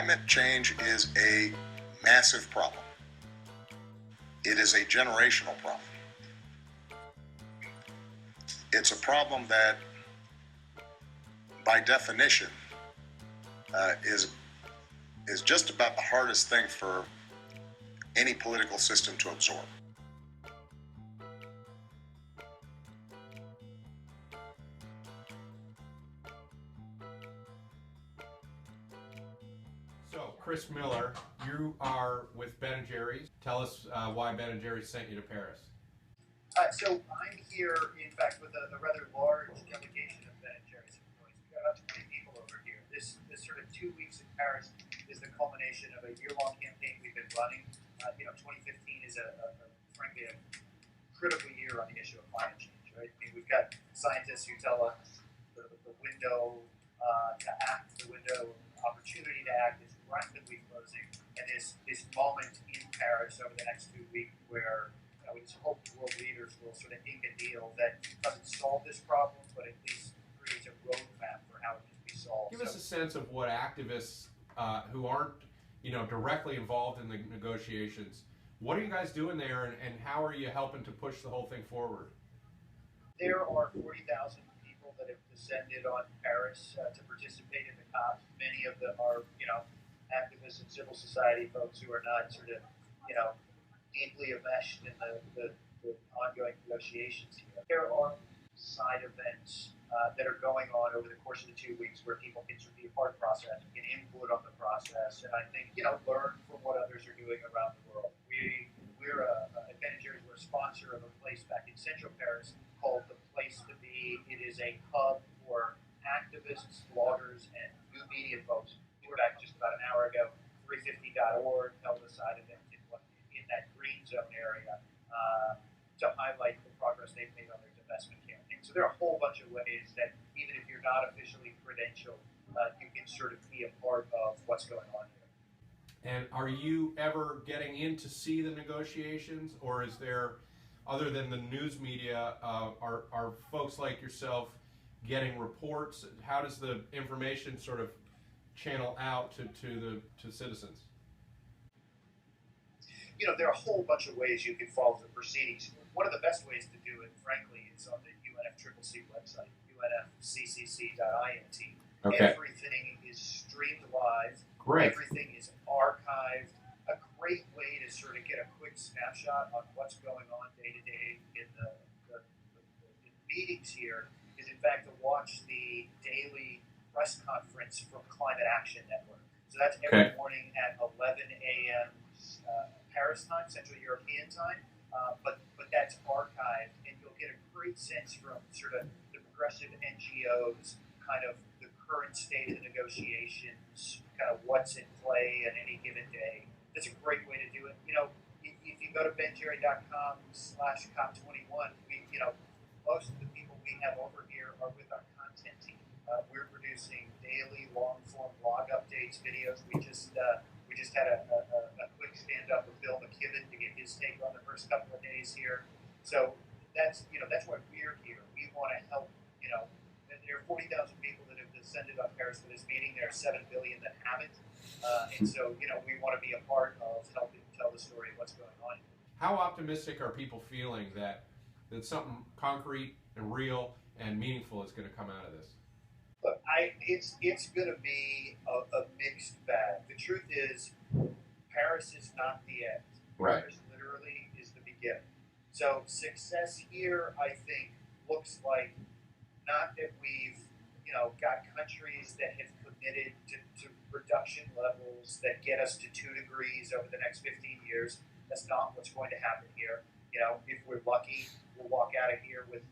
Climate change is a massive problem. It is a generational problem. It's a problem that, by definition, is just about the hardest thing for any political system to absorb. So, Chris Miller, you are with Ben & Jerry's. Tell us why Ben & Jerry's sent you to Paris. So I'm here, in fact, with a rather large delegation of Ben & Jerry's employees. We've got about 20 people over here. This sort of 2 weeks in Paris is the culmination of a year-long campaign we've been running. 2015 is frankly a critical year on the issue of climate change, right? I mean, we've got scientists who tell us the window to act, the window of opportunity to act is rapidly closing, and this moment in Paris over the next 2 weeks where we just hope world leaders will sort of ink a deal that doesn't solve this problem, but at least creates a roadmap for how it can be solved. Give us a sense of what activists who aren't, directly involved in the negotiations, what are you guys doing there, and how are you helping to push the whole thing forward? There are 40,000 people that have descended on Paris to participate in the COP. Many of them are, activists and civil society folks who are not sort of, deeply enmeshed in the ongoing negotiations here. There are side events that are going on over the course of the 2 weeks where people can sort of be a part of the process, can input on the process, and I think, learn from what others are doing around the world. We're at Ben & Jerry's, we're a sponsor of a place back in central Paris called The Place to Be. It is a hub for activists, bloggers, and new media folks. We were back just about an hour ago. 350.org held a side event in that green zone area to highlight the progress they've made on their divestment campaign. So there are a whole bunch of ways that even if you're not officially credentialed, you can sort of be a part of what's going on here. And are you ever getting in to see the negotiations, or is there, other than the news media, are folks like yourself getting reports? How does the information sort of channel out to citizens? There are a whole bunch of ways you can follow the proceedings. One of the best ways to do it, frankly, is on the UNFCCC website, unfccc.int. Okay. Everything is streamed live. Great. Everything is archived. A great way to sort of get a quick snapshot on what's going on day to day in the meetings here is, in fact, to watch the daily press conference from Climate Action Network. So that's every morning at 11 a.m. Paris time, Central European time, but that's archived, and you'll get a great sense from sort of the progressive NGOs, kind of the current state of the negotiations, kind of what's in play at any given day. That's a great way to do it. If you go to benjerry.com/COP21, most of the people we have over here are with our content team. We're producing daily long-form blog updates, videos. We just had a quick stand-up with Bill McKibben to get his take on the first couple of days here. So that's why we're here. We want to help. There are 40,000 people that have descended on Paris for this meeting. There are 7 billion that haven't, and so we want to be a part of helping tell the story of what's going on. How optimistic are people feeling that something concrete and real and meaningful is going to come out of this? Look, it's going to be a mixed bag. The truth is, Paris is not the end. Right. Paris literally is the beginning. So success here, I think, looks like not that we've, got countries that have committed to reduction levels that get us to 2 degrees over the next 15 years. That's not what's going to happen here. If we're lucky, we'll walk out of here with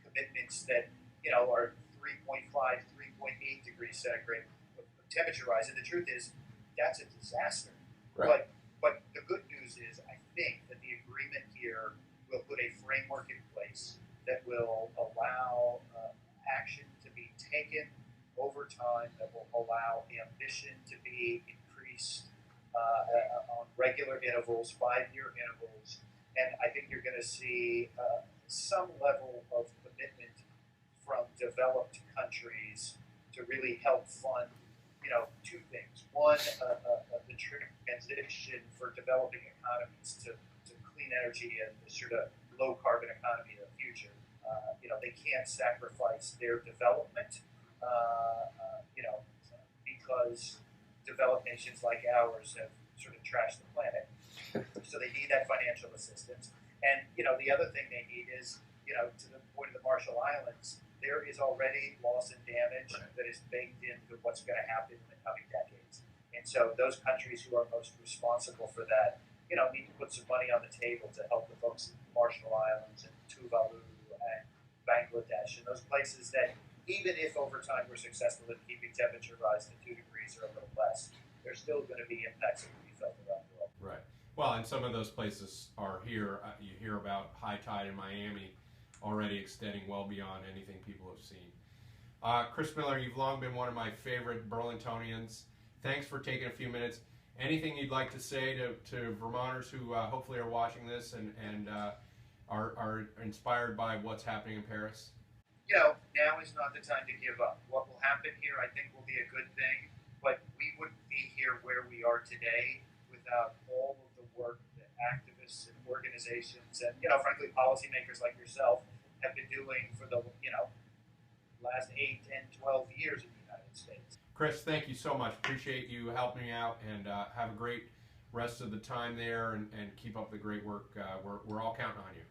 commitments that, are 3.5, 3.8 degrees centigrade of temperature rise. And the truth is, that's a disaster. Right. But the good news is, I think that the agreement here will put a framework in place that will allow action to be taken over time, that will allow ambition to be increased on regular intervals, 5-year intervals. And I think you're going to see some level of commitment from developed countries to really help fund, two things. One, the transition for developing economies to clean energy and the sort of low carbon economy of the future. They can't sacrifice their development, because developed nations like ours have sort of trashed the planet. So they need that financial assistance. And, the other thing they need is, to the point of the Marshall Islands, there is already loss and damage that is baked into what's going to happen in the coming decades. And so those countries who are most responsible for that, need to put some money on the table to help the folks in the Marshall Islands and Tuvalu and Bangladesh and those places that, even if over time we're successful in keeping temperature rise to 2 degrees or a little less, there's still going to be impacts that will be felt around the world. Right. Well, and some of those places are here. You hear about high tide in Miami already extending well beyond anything people have seen. Chris Miller, you've long been one of my favorite Burlingtonians. Thanks for taking a few minutes. Anything you'd like to say to Vermonters who hopefully are watching this and are inspired by what's happening in Paris? Now is not the time to give up. What will happen here, I think, will be a good thing, but we wouldn't be here where we are today without all of the work that activists and organizations and, frankly, policymakers like yourself have been doing for the, last 8, 10, 12 years in the United States. Chris, thank you so much. Appreciate you helping me out, and have a great rest of the time there, and keep up the great work. We're all counting on you.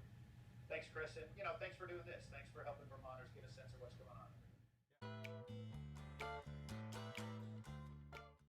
Thanks, Chris, and thanks for doing this. Thanks for helping Vermonters get a sense of what's going on.